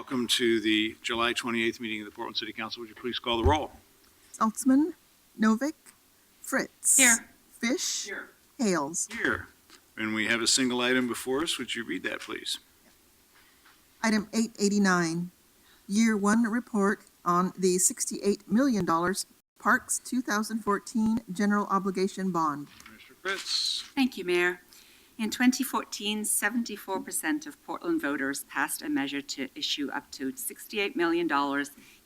Welcome to the July 28th meeting of the Portland City Council. Would you please call the roll? Saltzman, Novick, Fritz. Here. Fish. Here. Hales. Here. And we have a single item before us. Would you read that, please? Item 889, Year 1 report on the $68 million Parks 2014 General Obligation Bond. Mr. Fritz. Thank you, Mayor. In 2014, 74% of Portland voters passed a measure to issue up to $68 million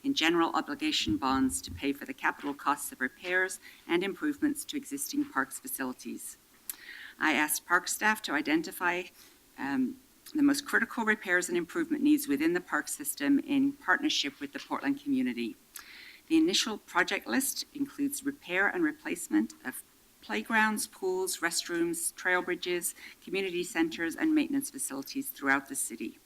in general obligation bonds to pay for the capital costs of repairs and improvements to existing parks facilities. I asked park staff to identify the most critical repairs and improvement needs within the park system in partnership with the Portland community. The initial project list includes repair and replacement of playgrounds, pools, restrooms, trail bridges, community centers, and maintenance facilities throughout the city.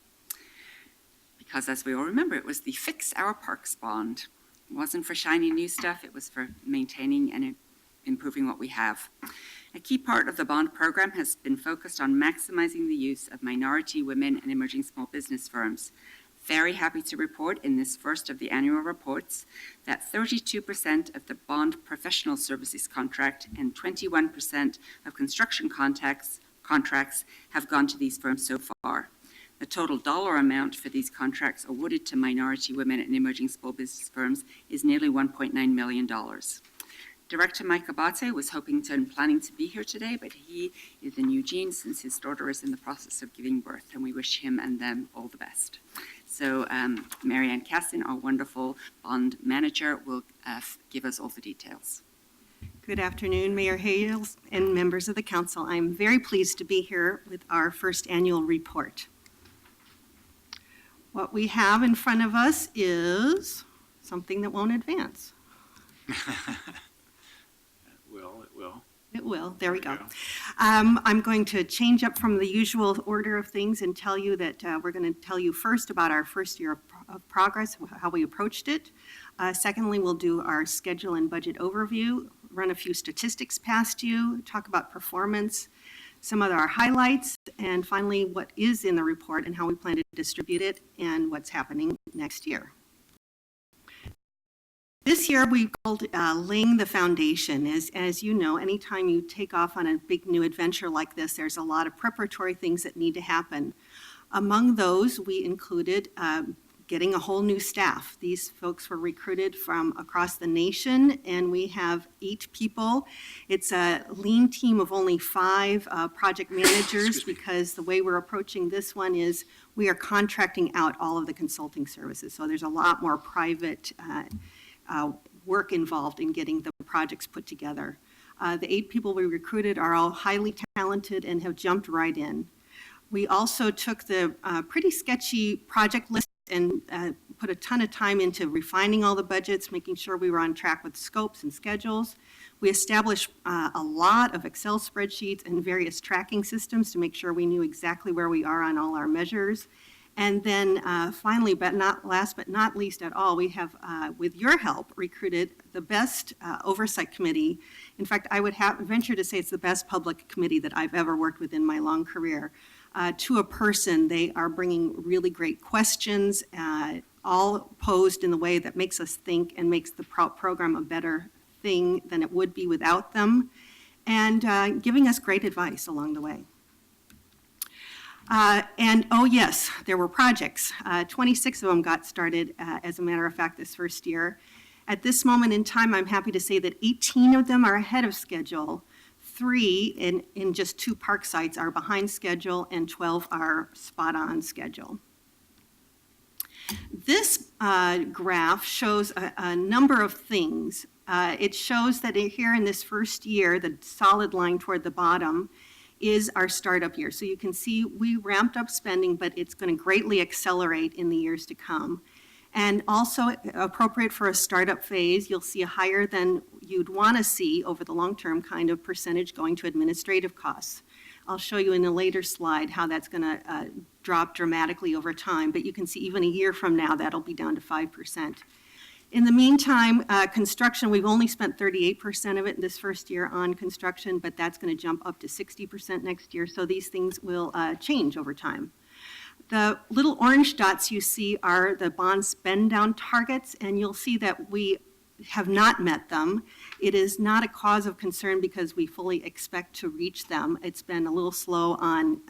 Because as we all remember, it was the Fix Our Parks bond. It wasn't for shiny new stuff, it was for maintaining and improving what we have. A key part of the bond program has been focused on maximizing the use of minority, women, and emerging small business firms. Very happy to report in this first of the annual reports that 32% of the bond professional services contract and 21% of construction contracts have gone to these firms so far. The total dollar amount for these contracts awarded to minority, women, and emerging small business firms is nearly $1.9 million. Director Mike Abate was hoping to and planning to be here today, but he is in Eugene since his daughter is in the process of giving birth, and we wish him and them all the best. So Marianne Cassin, our wonderful bond manager, will give us all the details. Good afternoon, Mayor Hales and members of the council. I'm very pleased to be here with our first annual report. What we have in front of us is something that won't advance. It will. There we go. I'm going to change up from the usual order of things and tell you that we're going to tell you first about our first year of progress, how we approached it. Secondly, we'll do our schedule and budget overview, run a few statistics past you, talk about performance, some of our highlights, and finally, what is in the report and how we plan to distribute it and what's happening next year. This year we called laying the foundation. As you know, anytime you take off on a big new adventure like this, there's a lot of preparatory things that need to happen. Among those, we included getting a whole new staff. These folks were recruited from across the nation, and we have 8 people. It's a lean team of only 5 project managers because the way we're approaching this one is we are contracting out all of the consulting services. So there's a lot more private work involved in getting the projects put together. The 8 people we recruited are all highly talented and have jumped right in. We also took the pretty sketchy project list and put a ton of time into refining all the budgets, making sure we were on track with scopes and schedules. We established a lot of Excel spreadsheets and various tracking systems to make sure we knew exactly where we are on all our measures. And then finally, but not last but not least at all, we have, with your help, recruited the best oversight committee. In fact, I would venture to say it's the best public committee that I've ever worked with in my long career. To a person, they are bringing really great questions, all posed in the way that makes us think and makes the program a better thing than it would be without them, and giving us great advice along the way. And oh yes, there were projects. 26 of them got started, as a matter of fact, this first year. At this moment in time, I'm happy to say that 18 of them are ahead of schedule. 3 in just 2 park sites are behind schedule, and 12 are spot on schedule. This graph shows a number of things. It shows that here in this first year, the solid line toward the bottom is our startup year. So you can see we ramped up spending, but it's going to greatly accelerate in the years to come. And also appropriate for a startup phase, you'll see a higher than you'd want to see over the long term kind of percentage going to administrative costs. I'll show you in a later slide how that's going to drop dramatically over time, but you can see even a year from now that'll be down to 5%. In the meantime, construction, we've only spent 38% of it in this first year on construction, but that's going to jump up to 60% next year, so these things will change over time. The little orange dots you see are the bond spend down targets, and you'll see that we have not met them. It is not a cause of concern because we fully expect to reach them. It's been a little slow on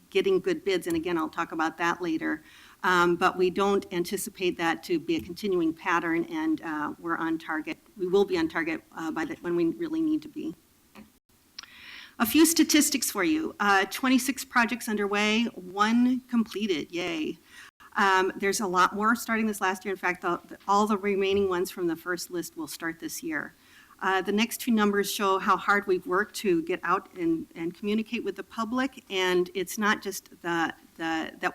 getting good bids, and again, I'll talk about that later. But we don't anticipate that to be a continuing pattern, and we're on target. We will be on target when we really need to be. A few statistics for you. 26 projects underway, 1 completed, yay. There's a lot more starting this last year. In fact, all the remaining ones from the first list will start this year. The next 2 numbers show how hard we've worked to get out and communicate with the public, and it's not just that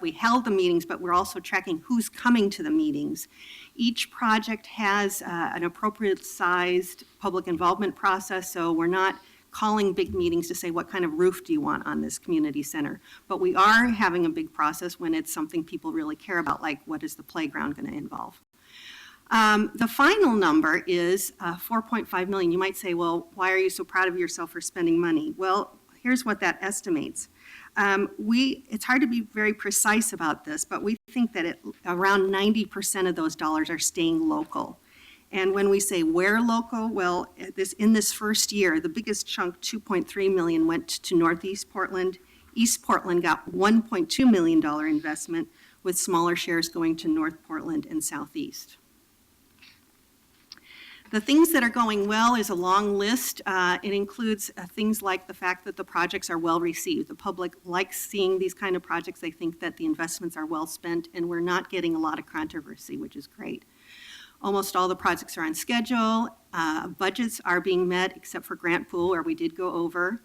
we held the meetings, but we're also tracking who's coming to the meetings. Each project has an appropriate sized public involvement process, so we're not calling big meetings to say, what kind of roof do you want on this community center? But we are having a big process when it's something people really care about, like what is the playground going to involve? The final number is 4.5 million. You might say, well, why are you so proud of yourself for spending money? Well, here's what that estimates. It's hard to be very precise about this, but we think that around 90% of those dollars are staying local. And when we say where local, well, in this first year, the biggest chunk, 2.3 million, went to Northeast Portland. East Portland got $1.2 million investment, with smaller shares going to North Portland and Southeast. The things that are going well is a long list. It includes things like the fact that the projects are well received. The public likes seeing these kind of projects. They think that the investments are well spent, and we're not getting a lot of controversy, which is great. Almost all the projects are on schedule. Budgets are being met, except for grant pool, where we did go over.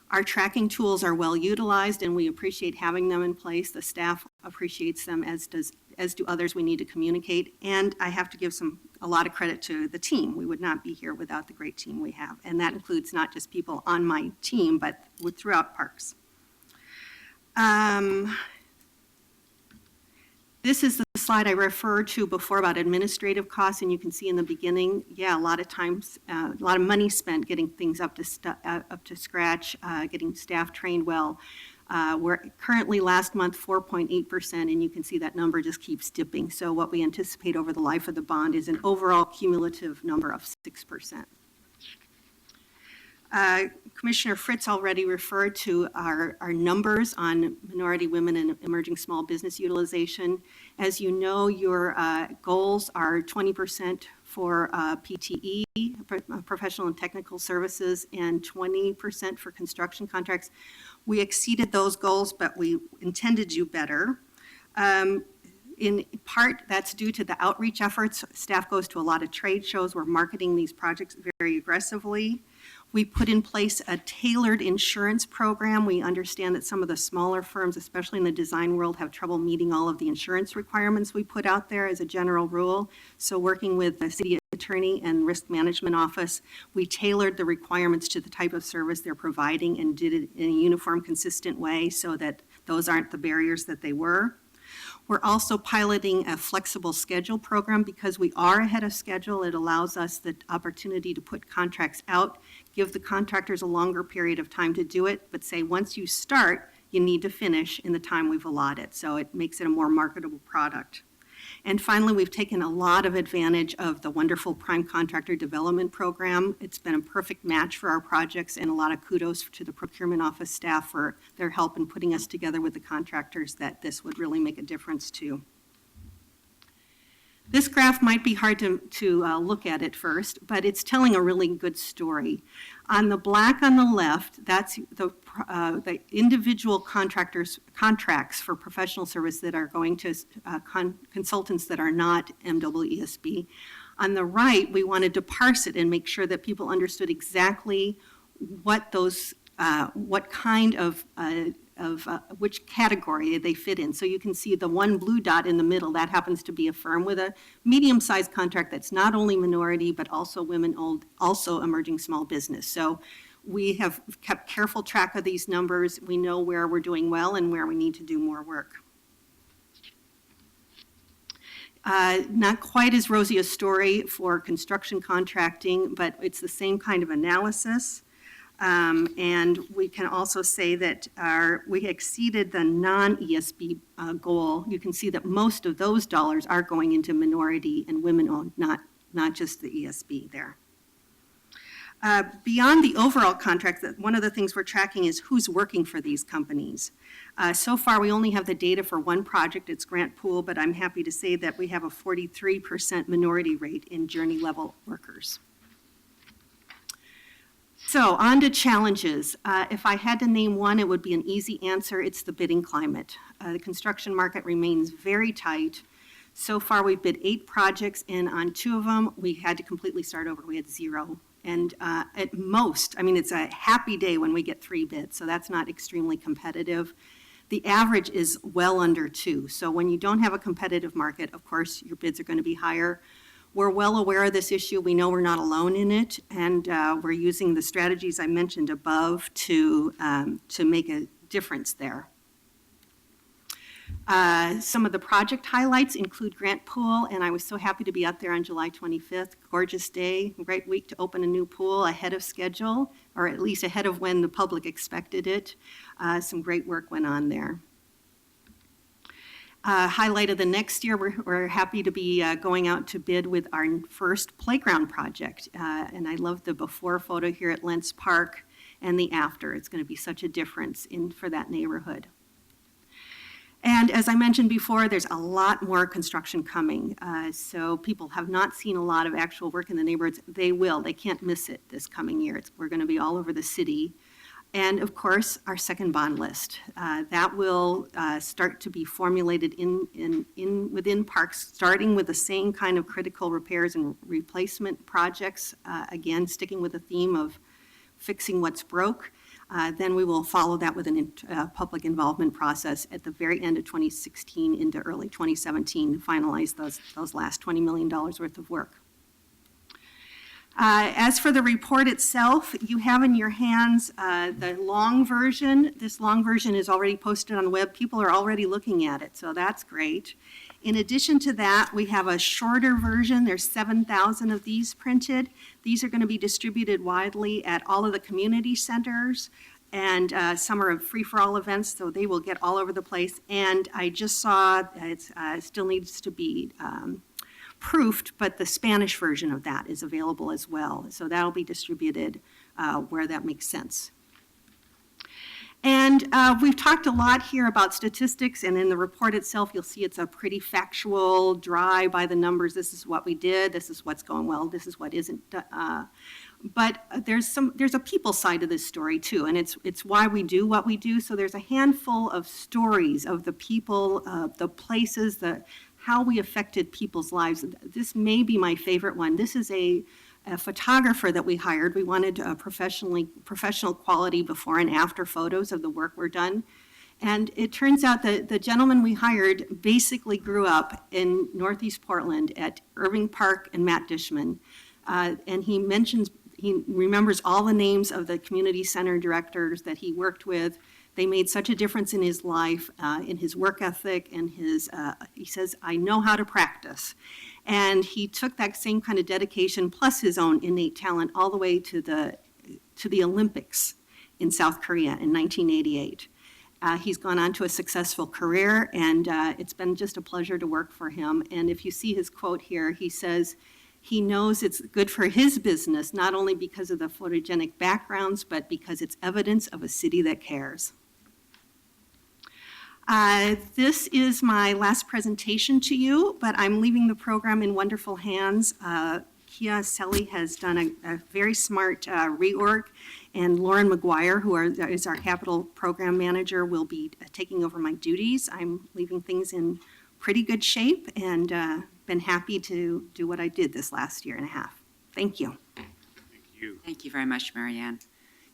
Our tracking tools are well utilized, and we appreciate having them in place. The staff appreciates them, as do others we need to communicate. And I have to give a lot of credit to the team. We would not be here without the great team we have. And that includes not just people on my team, but throughout Parks. This is the slide I referred to before about administrative costs, and you can see in the beginning, a lot of times, a lot of money spent getting things up to scratch, getting staff trained well. We're currently last month 4.8%, and you can see that number just keeps dipping. So what we anticipate over the life of the bond is an overall cumulative number of 6%. Commissioner Fritz already referred to our numbers on minority, women, and emerging small business utilization. As you know, your goals are 20% for PTE, professional and technical services, and 20% for construction contracts. We exceeded those goals, but we intend to do better. In part, that's due to the outreach efforts. Staff goes to a lot of trade shows. We're marketing these projects very aggressively. We put in place a tailored insurance program. We understand that some of the smaller firms, especially in the design world, have trouble meeting all of the insurance requirements we put out there as a general rule. So working with the city attorney and risk management office, we tailored the requirements to the type of service they're providing and did it in a uniform, consistent way so that those aren't the barriers that they were. We're also piloting a flexible schedule program because we are ahead of schedule. It allows us the opportunity to put contracts out, give the contractors a longer period of time to do it, but say once you start, you need to finish in the time we've allotted. So it makes it a more marketable product. And finally, we've taken a lot of advantage of the wonderful prime contractor development program. It's been a perfect match for our projects, and a lot of kudos to the procurement office staff for their help in putting us together with the contractors that this would really make a difference to. This graph might be hard to look at at first, but it's telling a really good story. On the black on the left, that's the individual contracts for professional service that are going to consultants that are not MWESB. On the right, we wanted to parse it and make sure that people understood exactly what those, what kind of which category they fit in. So you can see the one blue dot in the middle, that happens to be a firm with a medium-sized contract that's not only minority, but also women-owned, also emerging small business. So we have kept careful track of these numbers. We know where we're doing well and where we need to do more work. Not quite as rosy a story for construction contracting, but it's the same kind of analysis. And we can also say that we exceeded the non-ESB goal. You can see that most of those dollars are going into minority and women-owned, not just the ESB there. Beyond the overall contract, one of the things we're tracking is who's working for these companies. So far, we only have the data for one project, it's Grant Pool, but I'm happy to say that we have a 43% minority rate in journey level workers. So on to challenges. If I had to name one, it would be an easy answer. It's the bidding climate. The construction market remains very tight. So far, we've bid 8 projects, and on 2 of them, we had to completely start over. We had 0. And at most, I mean, it's a happy day when we get 3 bids, so that's not extremely competitive. The average is well under 2. So when you don't have a competitive market, of course, your bids are going to be higher. We're well aware of this issue. We know we're not alone in it, and we're using the strategies I mentioned above to make a difference there. Some of the project highlights include Grant Pool, and I was so happy to be out there on July 25th. Gorgeous day, great week to open a new pool ahead of schedule, or at least ahead of when the public expected it. Some great work went on there. Highlight of the next year, we're happy to be going out to bid with our first playground project. And I love the before photo here at Lentz Park and the after. It's going to be such a difference for that neighborhood. And as I mentioned before, there's a lot more construction coming. So people have not seen a lot of actual work in the neighborhoods. They will. They can't miss it this coming year. We're going to be all over the city. And of course, our second bond list. That will start to be formulated within parks, starting with the same kind of critical repairs and replacement projects. Again, sticking with the theme of fixing what's broke. Then we will follow that with a public involvement process at the very end of 2016 into early 2017 to finalize those last $20 million worth of work. As for the report itself, you have in your hands the long version. This long version is already posted on the web. People are already looking at it, so that's great. In addition to that, we have a shorter version. There's 7,000 of these printed. These are going to be distributed widely at all of the community centers, and some are free-for-all events, so they will get all over the place. And I just saw it still needs to be proofed, but the Spanish version of that is available as well. So that'll be distributed where that makes sense. And we've talked a lot here about statistics, and in the report itself, you'll see it's a pretty factual, dry by the numbers. This is what we did. This is what's going well. This is what isn't. But there's a people side to this story too, and it's why we do what we do. So there's a handful of stories of the people, the places, how we affected people's lives. This may be my favorite one. This is a photographer that we hired. We wanted professional quality before and after photos of the work we're done. And it turns out that the gentleman we hired basically grew up in Northeast Portland at Irving Park and Matt Dishman. And he remembers all the names of the community center directors that he worked with. They made such a difference in his life, in his work ethic, and he says, I know how to practice. And he took that same kind of dedication plus his own innate talent all the way to the Olympics in South Korea in 1988. He's gone on to a successful career, and it's been just a pleasure to work for him. And if you see his quote here, he says, he knows it's good for his business, not only because of the photogenic backgrounds, but because it's evidence of a city that cares. This is my last presentation to you, but I'm leaving the program in wonderful hands. Kia Selly has done a very smart reorg, and Lauren McGuire, who is our capital program manager, will be taking over my duties. I'm leaving things in pretty good shape, and been happy to do what I did this last year and a half. Thank you. Thank you. Thank you very much, Marianne.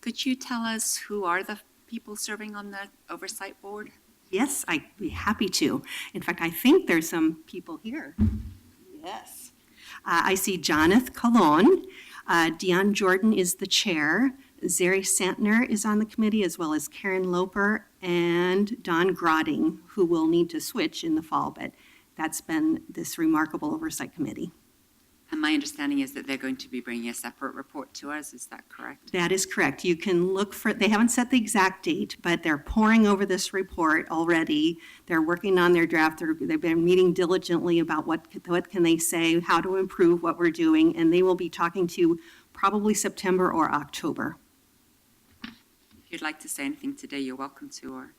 Could you tell us who are the people serving on the Oversight Board? Yes, I'd be happy to. In fact, I think there's some people here. Yes. I see Jonathan Colon. Dion Jordan is the chair. Zeri Santner is on the committee, as well as Karen Loper and Don Grotting, who will need to switch in the fall, but that's been this remarkable oversight committee. And my understanding is that they're going to be bringing a separate report to us. Is that correct? That is correct. You can look for, they haven't set the exact date, but they're poring over this report already. They're working on their draft. They've been meeting diligently about what can they say, how to improve what we're doing, and they will be talking to you probably September or October. If you'd like to say anything today, you're welcome to, or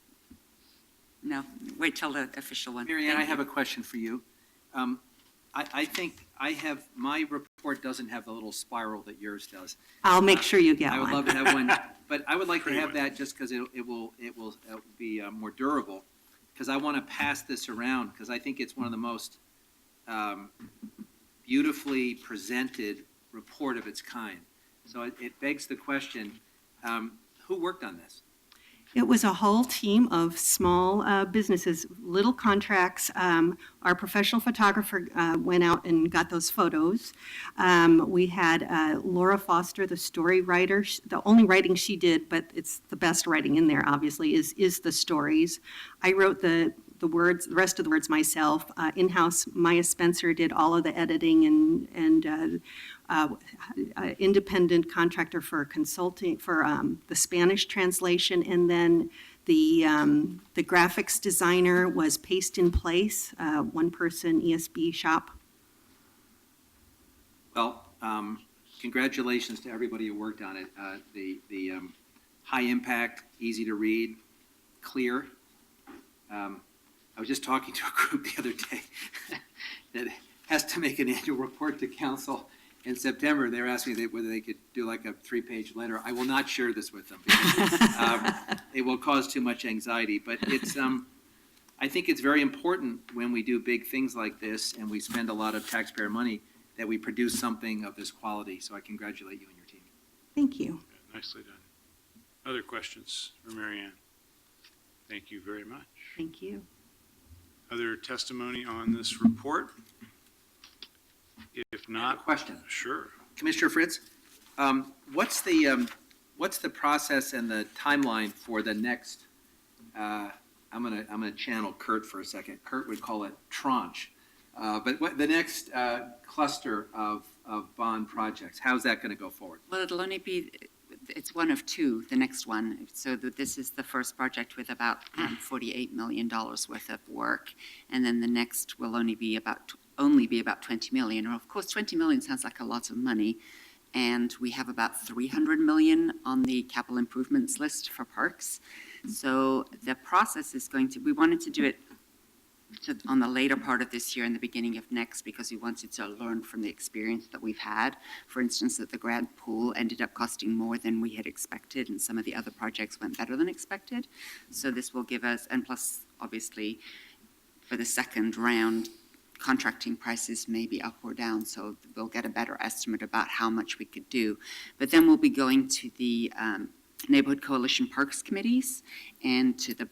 no, wait till the official one. Mary Ann, Thank I you. have a question for you. I think my report doesn't have the little spiral that yours does. I'll make sure you get I would one. love to have one, but I would like to Pretty have one. that just because it will be more durable. Because I want to pass this around, because I think it's one of the most beautifully presented report of its kind. So it begs the question, who worked on this? It was a whole team of small businesses, little contracts. Our professional photographer went out and got those photos. We had Laura Foster, the story writer. The only writing she did, but it's the best writing in there, obviously, is the stories. I wrote the words, the rest of the words myself. In-house, Maya Spencer did all of the editing and independent contractor for consulting for the Spanish translation, and then the graphics designer was Paste in Place, one person ESB shop. Well, congratulations to everybody who worked on it. The high impact, easy to read, clear. I was just talking to a group the other day that has to make an annual report to council in September. They were asking me whether they could do like a 3-page letter. I will not share this with them because it will cause too much anxiety. But it's, I think it's very important when we do big things like this and we spend a lot of taxpayer money that we produce something of this quality. So I congratulate you and your team. Thank you. Nicely done. Other questions for Mary Ann? Thank you very much. Thank you. Other testimony on this report? If I have a not, question. sure. Commissioner Fritz, what's the process and the timeline for the next, I'm gonna channel Kurt for a second. Kurt would call it tranche. But what, the next cluster of bond projects, how's that gonna go forward? Well, it'll only be, it's one of two, the next one. So this is the first project with about $48 million worth of work. And then the next will only be about 20 million. Of course, 20 million sounds like a lot of money. And we have about 300 million on the capital improvements list for parks. So the process is going to, we wanted to do it on the later part of this year and the beginning of next, because we wanted to learn from the experience that we've had. For instance, that the grant pool ended up costing more than we had expected, and some of the other projects went better than expected. So this will give us, and plus, obviously, for the second round, contracting prices may be up or down, so we'll get a better estimate about how much we could do. But then we'll be going to the Neighborhood Coalition Parks Committees and to the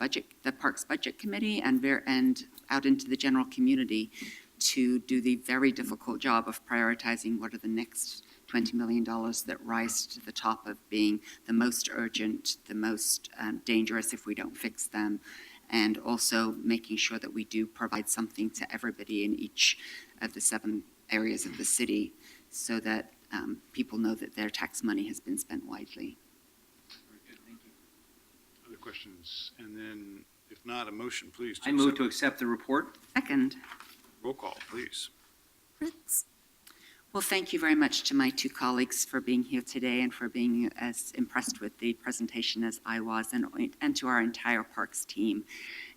Parks Budget Committee and out into the general community to do the very difficult job of prioritizing what are the next $20 million that rise to the top of being the most urgent, the most dangerous if we don't fix them, and also making sure that we do provide something to everybody in each of the 7 areas of the city so that people know that their tax money has been spent wisely. Very good, thank you. Other questions? And then, if not, a motion, please. I move to accept the report. Second. Roll call, please. Fritz, Well, thank you very much to my 2 colleagues for being here today and for being as impressed with the presentation as I was, and to our entire parks team.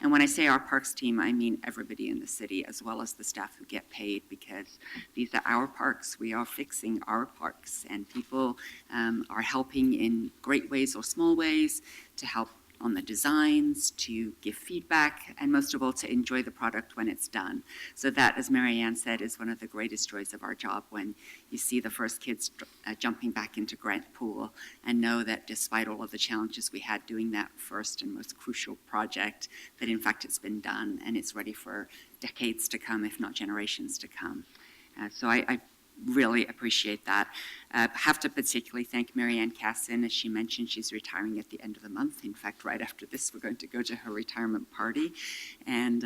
And when I say our parks team, I mean everybody in the city, as well as the staff who get paid, because these are our parks. We are fixing our parks, and people are helping in great ways or small ways to help on the designs, to give feedback, and most of all, to enjoy the product when it's done. So that, as Mary Ann said, is one of the greatest joys of our job, when you see the first kids jumping back into grant pool and know that despite all of the challenges we had doing that first and most crucial project, that in fact it's been done and it's ready for decades to come, if not generations to come. So I really appreciate that. Have to particularly thank Mary Ann Casson. As she mentioned, she's retiring at the end of the month. In fact, right after this, we're going to go to her retirement party. And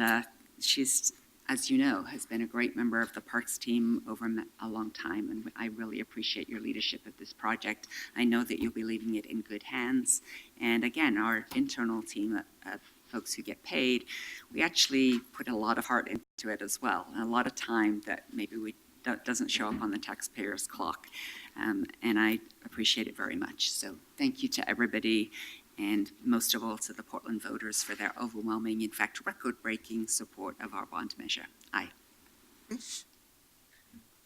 she's as you know, has been a great member of the Parks team over a long time, and I really appreciate your leadership of this project. I know that you'll be leaving it in good hands. And again, our internal team of folks who get paid, we actually put a lot of heart into it as well, and a lot of time that maybe that doesn't show up on the taxpayer's clock. And I appreciate it very much. So thank you to everybody, and most of all to the Portland voters for their overwhelming, in fact, record-breaking support of our bond measure. Aye. Fish.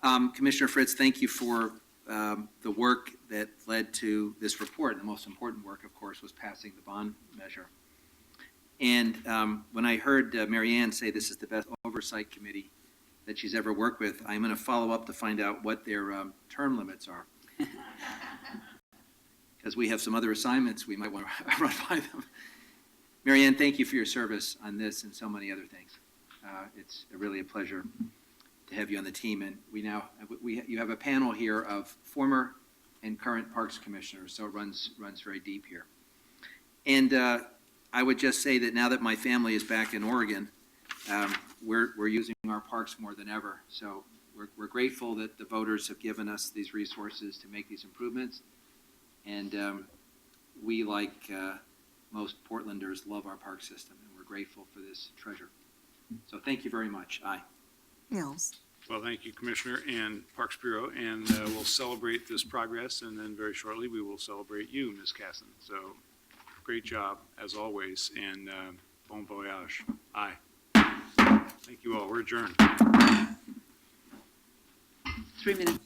Commissioner Fritz, thank you for the work that led to this report. The most important work, of course, was passing the bond measure. And when I heard Mary Ann say this is the best oversight committee that she's ever worked with, I'm going to follow up to find out what their term limits are. Because we have some other assignments we might want to run by them. Mary Ann, thank you for your service on this and so many other things. It's really a pleasure to have you on the team. And you have a panel here of former and current Parks Commissioners, so it runs very deep here. And I would just say that now that my family is back in Oregon, we're using our parks more than ever. So we're grateful that the voters have given us these resources to make these improvements. And we, like most Portlanders, love our park system, and we're grateful for this treasure. So thank you very much. Aye. Hales. Well, thank you, Commissioner and Parks Bureau, and we'll celebrate this progress, and then very shortly we will celebrate you, Ms. Casson. So great job, as always, and bon voyage. Aye. Thank you all. We're adjourned. 3 minutes.